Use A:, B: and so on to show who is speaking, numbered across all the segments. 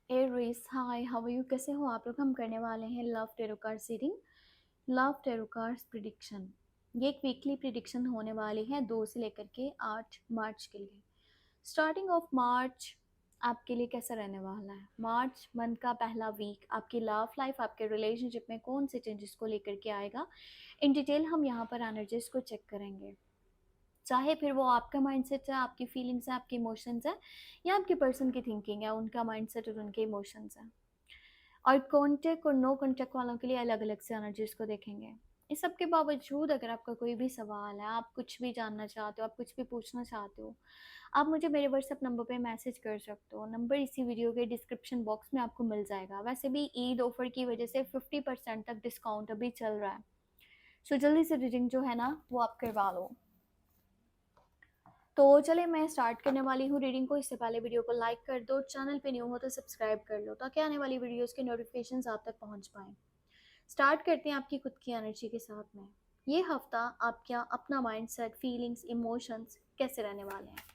A: Aries, hi, how are you? कैसे हो आप लोग? हम करने वाले हैं love tarot card reading, love tarot cards prediction. ये एक वीकली प्रिडिक्शन होने वाली है 2 से लेकर के 8 मार्च के लिए। स्टार्टिंग ऑफ मार्च आपके लिए कैसा रहने वाला है? मार्च मंथ का पहला वीक आपकी लव लाइफ, आपके रिलेशनशिप में कौन से चेंजेस को लेकर के आएगा, इन डिटेल हम यहाँ पर एनर्जीज को चेक करेंगे। चाहे फिर वो आपका माइंडसेट है, आपकी फीलिंग्स है, आपके इमोशंस है, या आपके पर्सन की थिंकिंग है, उनका माइंडसेट और उनके इमोशंस है। और कॉन्टेक्ट और नो कॉन्टेक्ट वालों के लिए अलग अलग से एनर्जीज को देखेंगे। इस सब के बावजूद अगर आपका कोई भी सवाल है, आप कुछ भी जानना चाहते हो, आप कुछ भी पूछना चाहते हो, आप मुझे मेरे व्हाट्सएप नंबर पे मैसेज कर सकते हो। नंबर इसी वीडियो के डिस्क्रिप्शन बॉक्स में आपको मिल जाएगा। वैसे भी ईद ऑफर की वजह से 50% तक डिस्काउंट अभी चल रहा है, सो जल्दी से रीडिंग जो है ना वो आप करवा लो। तो चले मैं स्टार्ट करने वाली हूँ रीडिंग को। इससे पहले वीडियो को लाइक कर दो, चैनल पे न्यू हो तो सब्सक्राइब कर लो ताकि आने वाली वीडियोस के नोटिफिकेशंस आप तक पहुँच पाएँ। स्टार्ट करते हैं आपकी खुद की एनर्जी के साथ में। ये हफ्ता आपका अपना माइंडसेट, फीलिंग्स, इमोशंस कैसे रहने वाले हैं?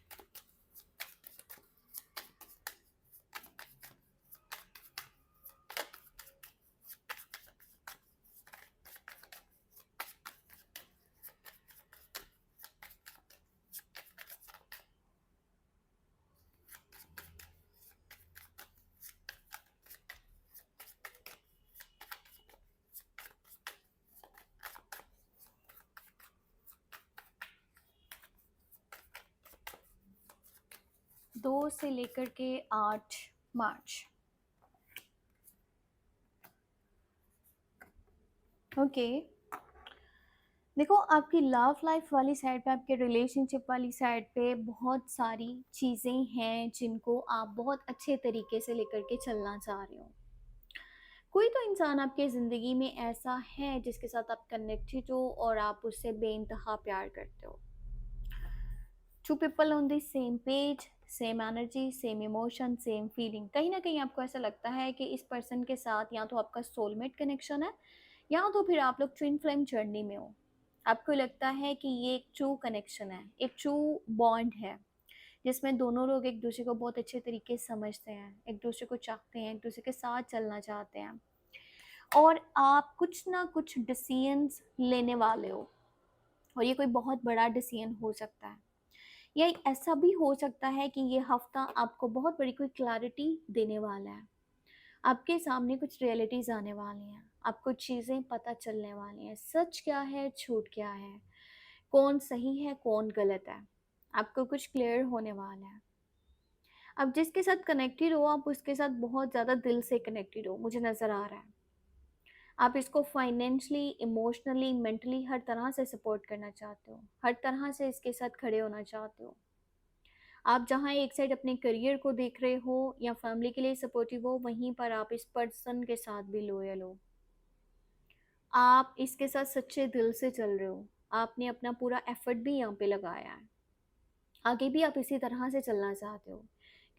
A: 2 से लेकर के 8 मार्च। ओके, देखो आपकी लव लाइफ वाली साइड पे, आपके रिलेशनशिप वाली साइड पे बहुत सारी चीज़ें हैं जिनको आप बहुत अच्छे तरीके से लेकर के चलना चाह रहे हो। कोई तो इंसान आपके ज़िंदगी में ऐसा है जिसके साथ आप कनेक्टेड हो और आप उससे बेइंतहा प्यार करते हो। Two people on the same page, same energy, same emotion, same feeling. कहीं ना कहीं आपको ऐसा लगता है कि इस पर्सन के साथ या तो आपका सोलमेट कनेक्शन है, या तो फिर आप लोग ट्विन फ्लेम जर्नी में हो। आपको लगता है कि ये एक ट्रू कनेक्शन है, एक ट्रू बॉन्ड है, जिसमें दोनों लोग एक दूसरे को बहुत अच्छे तरीके से समझते हैं, एक दूसरे को चाहते हैं, एक दूसरे के साथ चलना चाहते हैं, और आप कुछ ना कुछ डिसीजंस लेने वाले हो। और ये कोई बहुत बड़ा डिसीजन हो सकता है, या एक ऐसा भी हो सकता है कि ये हफ्ता आपको बहुत बड़ी कोई क्लैरिटी देने वाला है। आपके सामने कुछ रियलिटीज आने वाली हैं, आपको चीज़ें पता चलने वाली हैं, सच क्या है, झूठ क्या है, कौन सही है, कौन गलत है। आपको कुछ क्लियर होने वाला है। अब जिसके साथ कनेक्टेड हो, आप उसके साथ बहुत ज़्यादा दिल से कनेक्टेड हो, मुझे नज़र आ रहा है। आप इसको फाइनेंशली, इमोशनली, मेंटली हर तरह से सपोर्ट करना चाहते हो, हर तरह से इसके साथ खड़े होना चाहते हो। आप जहाँ एक साइड अपने करियर को देख रहे हो या फैमिली के लिए सपोर्टिव हो, वहीं पर आप इस पर्सन के साथ भी लॉयल हो। आप इसके साथ सच्चे दिल से चल रहे हो, आपने अपना पूरा एफर्ट भी यहाँ पे लगाया है। आगे भी आप इसी तरह से चलना चाहते हो,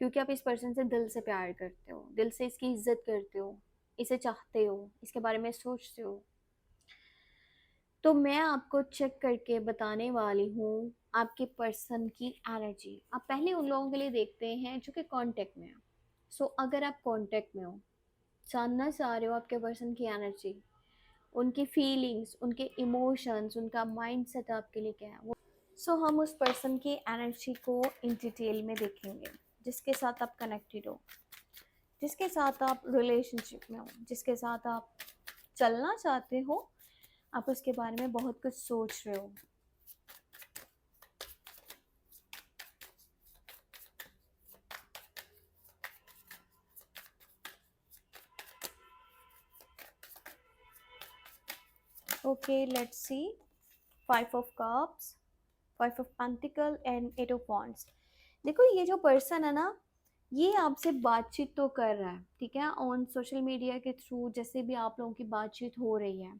A: क्योंकि आप इस पर्सन से दिल से प्यार करते हो, दिल से इसकी इज्जत करते हो, इसे चाहते हो, इसके बारे में सोचते हो। तो मैं आपको चेक करके बताने वाली हूँ आपके पर्सन की एनर्जी। आप पहले उन लोगों के लिए देखते हैं जो कि कांटेक्ट में है। सो अगर आप कांटेक्ट में हो, जानना चाह रहे हो आपके पर्सन की एनर्जी, उनकी फीलिंग्स, उनके इमोशंस, उनका माइंडसेट आपके लिए क्या है वो, सो हम उस पर्सन की एनर्जी को इन डिटेल में देखेंगे। जिसके साथ आप कनेक्टेड हो, जिसके साथ आप रिलेशनशिप में हो, जिसके साथ आप चलना चाहते हो, आप उसके बारे में बहुत कुछ सोच रहे हो। Okay, let's see. 5 of cups, 5 of pentacle and 8 of wands. देखो ये जो पर्सन है ना, ये आपसे बातचीत तो कर रहा है, ठीक है, ऑन सोशल मीडिया के थ्रू, जैसे भी आप लोगों की बातचीत हो रही है।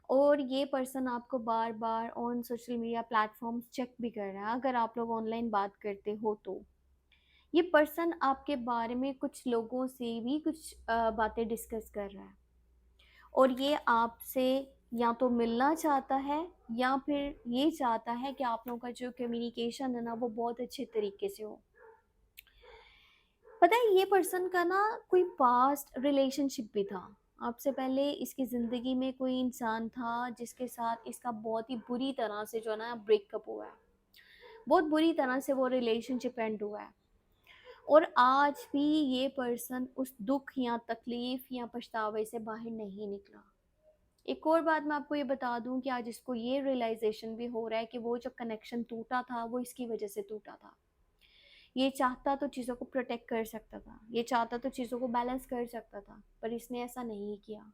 A: और ये पर्सन आपको बार बार on social media platforms check भी कर रहा है, अगर आप लोग ऑनलाइन बात करते हो तो। ये पर्सन आपके बारे में कुछ लोगों से भी कुछ बातें डिस्कस कर रहा है, और ये आपसे या तो मिलना चाहता है, या फिर ये चाहता है कि आप लोगों का जो कम्युनिकेशन है ना वो बहुत अच्छे तरीके से हो। पता है ये पर्सन का ना कोई पास्ट रिलेशनशिप भी था। आपसे पहले इसकी ज़िंदगी में कोई इंसान था जिसके साथ इसका बहुत ही बुरी तरह से जो है ना ब्रेकअप हुआ है। बहुत बुरी तरह से वो रिलेशनशिप एंड हुआ है। और आज भी ये पर्सन उस दुख या तकलीफ या पछतावे से बाहर नहीं निकला। एक और बात मैं आपको ये बता दूं कि आज इसको ये रियलाइजेशन भी हो रहा है कि वो जो कनेक्शन टूटा था वो इसकी वजह से टूटा था। ये चाहता तो चीज़ों को प्रोटेक्ट कर सकता था, ये चाहता तो चीज़ों को बैलेंस कर सकता था, पर इसने ऐसा नहीं किया।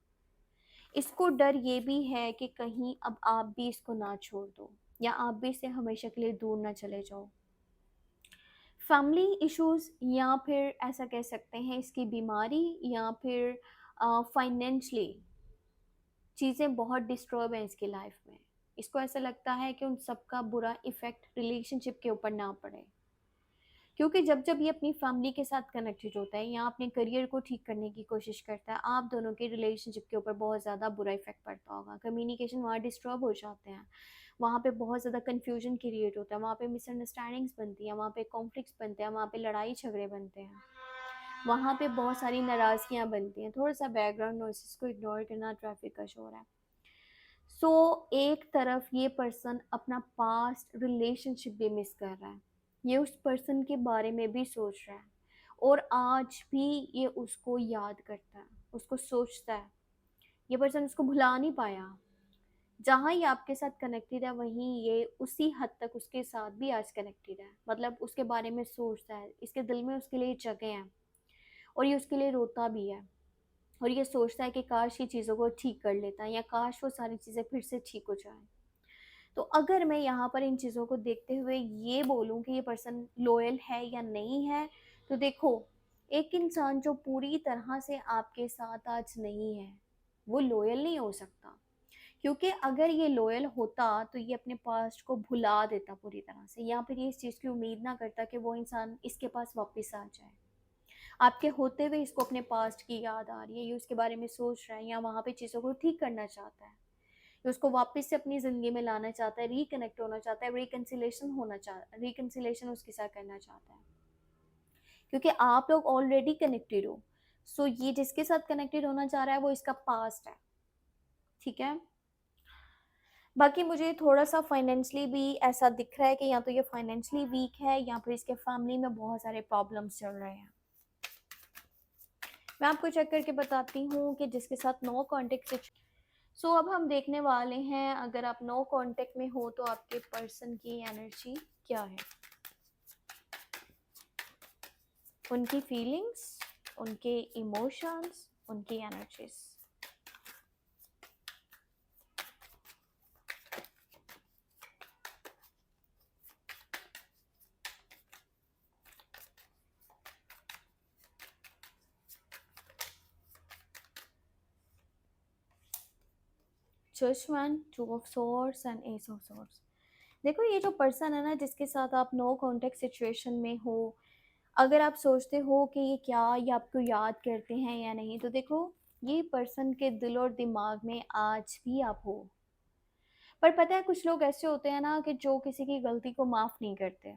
A: इसको डर ये भी है कि कहीं अब आप भी इसको ना छोड़ दो या आप भी इससे हमेशा के लिए दूर ना चले जाओ। फैमिली इश्यूज या फिर ऐसा कह सकते हैं इसकी बीमारी या फिर फाइनेंशली चीज़ें बहुत डिस्टर्ब हैं इसकी लाइफ में। इसको ऐसा लगता है कि उन सबका बुरा इफ़ेक्ट रिलेशनशिप के ऊपर ना पड़े, क्योंकि जब जब ये अपनी फैमिली के साथ कनेक्टेड होता है या अपने करियर को ठीक करने की कोशिश करता है, आप दोनों के रिलेशनशिप के ऊपर बहुत ज़्यादा बुरा इफेक्ट पड़ता होगा। कम्युनिकेशन वहाँ डिस्टर्ब हो जाते हैं, वहाँ पे बहुत ज़्यादा कन्फ्यूजन क्रिएट होता है, वहाँ पे मिसअंडरस्टैंडिंग्स बनती हैं, वहाँ पे कॉन्फ्लिक्ट्स बनते हैं, वहाँ पे लड़ाई झगड़े बनते हैं, वहाँ पे बहुत सारी नाराज़गियाँ बनती हैं। थोड़ा सा बैकग्राउंड नॉइसेस को इग्नोर करना, ट्रैफिक का शोर है। सो एक तरफ ये पर्सन अपना पास्ट रिलेशनशिप भी मिस कर रहा है, ये उस पर्सन के बारे में भी सोच रहा है और आज भी ये उसको याद करता है, उसको सोचता है। ये पर्सन उसको भुला नहीं पाया। जहाँ ये आपके साथ कनेक्टेड है वहीं ये उसी हद तक उसके साथ भी आज कनेक्टेड है, मतलब उसके बारे में सोचता है, इसके दिल में उसके लिए जगह है और ये उसके लिए रोता भी है। और ये सोचता है कि काश ये चीज़ों को ठीक कर लेता है या काश वो सारी चीज़ें फिर से ठीक हो जाएं। तो अगर मैं यहाँ पर इन चीज़ों को देखते हुए ये बोलूँ कि ये पर्सन लॉयल है या नहीं है, तो देखो, एक इंसान जो पूरी तरह से आपके साथ आज नहीं है वो लॉयल नहीं हो सकता। क्योंकि अगर ये लॉयल होता तो ये अपने पास्ट को भुला देता पूरी तरह से, या फिर ये इस चीज़ की उम्मीद ना करता कि वो इंसान इसके पास वापस आ जाए। आपके होते हुए इसको अपने पास्ट की याद आ रही है, ये उसके बारे में सोच रहा है या वहाँ पे चीज़ों को ठीक करना चाहता है, ये उसको वापस से अपनी ज़िंदगी में लाना चाहता है, रिकनेक्ट होना चाहता है, रिकन्सिलेशन उसके साथ करना चाहता है। क्योंकि आप लोग ऑलरेडी कनेक्टेड हो। सो ये जिसके साथ कनेक्टेड होना चाह रहा है वो इसका पास्ट है। ठीक है। बाकी मुझे थोड़ा सा फाइनेंशली भी ऐसा दिख रहा है कि या तो ये फाइनेंशली वीक है या फिर इसके फैमिली में बहुत सारे प्रॉब्लम्स चल रहे हैं। मैं आपको चेक करके बताती हूँ कि जिसके साथ नो कॉन्टेक्ट। सो अब हम देखने वाले हैं, अगर आप नो कांटेक्ट में हो तो आपके पर्सन की एनर्जी क्या है, उनकी फीलिंग्स, उनके इमोशंस, उनकी energies. Judgement, two of swords and ace of swords. देखो ये जो पर्सन है ना जिसके साथ आप नो कांटेक्ट सिचुएशन में हो, अगर आप सोचते हो कि ये क्या, ये आपको याद करते हैं या नहीं, तो देखो ये पर्सन के दिल और दिमाग में आज भी आप हो। पर पता है कुछ लोग ऐसे होते हैं ना कि जो किसी की गलती को माफ़ नहीं करते,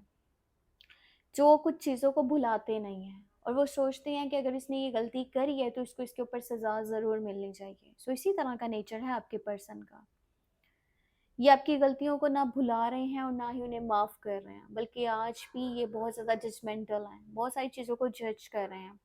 A: जो कुछ चीज़ों को भुलाते नहीं हैं और वो सोचते हैं कि अगर इसने ये गलती करी है तो इसको इसके ऊपर सज़ा ज़रूर मिलनी चाहिए। सो इसी तरह का नेचर है आपके पर्सन का। ये आपकी गलतियों को ना भुला रहे हैं और ना ही उन्हें माफ़ कर रहे हैं, बल्कि आज भी ये बहुत ज़्यादा जजमेंटल हैं, बहुत सारी चीज़ों को जज कर रहे हैं।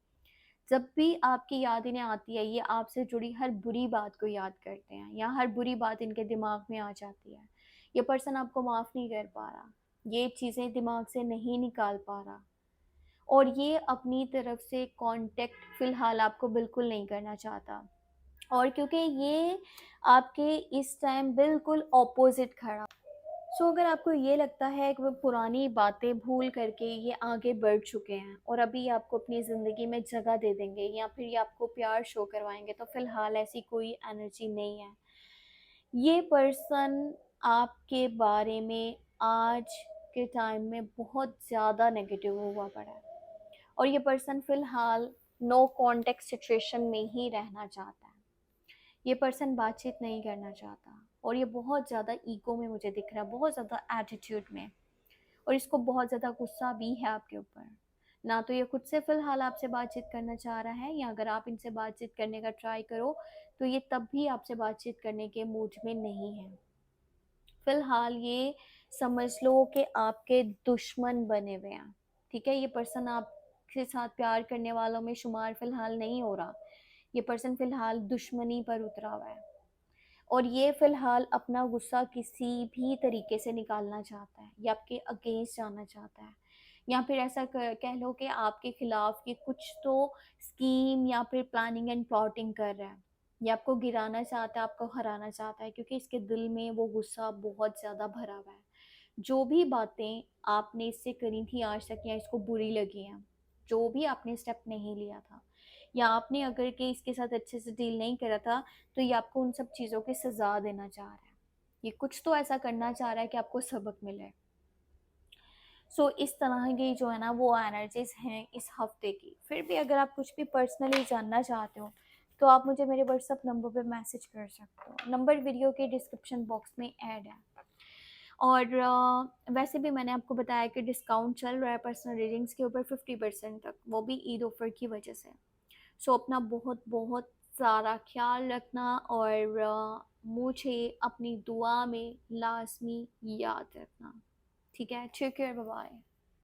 A: जब भी आपकी याद इन्हें आती है, ये आपसे जुड़ी हर बुरी बात को याद करते हैं या हर बुरी बात इनके दिमाग में आ जाती है। ये पर्सन आपको माफ़ नहीं कर पा रहा, ये चीज़ें दिमाग से नहीं निकाल पा रहा और ये अपनी तरफ से कांटेक्ट फ़िलहाल आपको बिल्कुल नहीं करना चाहता। और क्योंकि ये आपके इस टाइम बिल्कुल ऑपोज़िट खड़ा। सो अगर आपको ये लगता है कि वो पुरानी बातें भूल करके ये आगे बढ़ चुके हैं और अभी आपको अपनी ज़िंदगी में जगह दे देंगे या फिर ये आपको प्यार शो करवाएंगे, तो फ़िलहाल ऐसी कोई एनर्जी नहीं है। ये पर्सन आपके बारे में आज के टाइम में बहुत ज़्यादा नेगेटिव हुआ पड़ा है और ये पर्सन फ़िलहाल नो कॉन्टेक्ट सिचुएशन में ही रहना चाहता है। ये पर्सन बातचीत नहीं करना चाहता और ये बहुत ज़्यादा ईगो में मुझे दिख रहा है, बहुत ज़्यादा एटीट्यूड में, और इसको बहुत ज़्यादा गुस्सा भी है आपके ऊपर। ना तो ये खुद से फ़िलहाल आपसे बातचीत करना चाह रहा है, या अगर आप इनसे बातचीत करने का ट्राई करो, तो ये तब भी आपसे बातचीत करने के मूड में नहीं है। फ़िलहाल ये समझ लो कि आपके दुश्मन बने हुए हैं, ठीक है? ये पर्सन आपके साथ प्यार करने वालों में शुमार फ़िलहाल नहीं हो रहा। ये पर्सन फ़िलहाल दुश्मनी पर उतरा हुआ है, और ये फ़िलहाल अपना गुस्सा किसी भी तरीके से निकालना चाहता है, या आपके अगेंस्ट जाना चाहता है, या फिर ऐसा कह लो कि आपके खिलाफ ये कुछ तो स्कीम या फिर प्लानिंग एंड प्लॉटिंग कर रहा है। ये आपको गिराना चाहता है, आपको हराना चाहता है, क्योंकि इसके दिल में वो गुस्सा बहुत ज़्यादा भरा हुआ है। जो भी बातें आपने इससे करी थी आज तक, या इसको बुरी लगी हैं, जो भी आपने स्टेप नहीं लिया था, या आपने अगर कि इसके साथ अच्छे से डील नहीं करा था, तो ये आपको उन सब चीज़ों की सज़ा देना चाह रहा है। ये कुछ तो ऐसा करना चाह रहा है कि आपको सबक मिले। सो इस तरह की जो है ना वो एनर्जीज हैं इस हफ्ते की। फिर भी अगर आप कुछ भी पर्सनली जानना चाहते हो, तो आप मुझे मेरे व्हाट्सअप नंबर पे मैसेज कर सकते हो। नंबर वीडियो के डिस्क्रिप्शन बॉक्स में ऐड है। और वैसे भी मैंने आपको बताया कि डिस्काउंट चल रहा है पर्सनल रीडिंग्स के ऊपर 50% तक, वो भी ईद ऑफर की वजह से। सो अपना बहुत बहुत सारा ख्याल रखना, और मुझे अपनी दुआ में लाजमी याद रखना। ठीक है, टेक केयर, बाय बाय।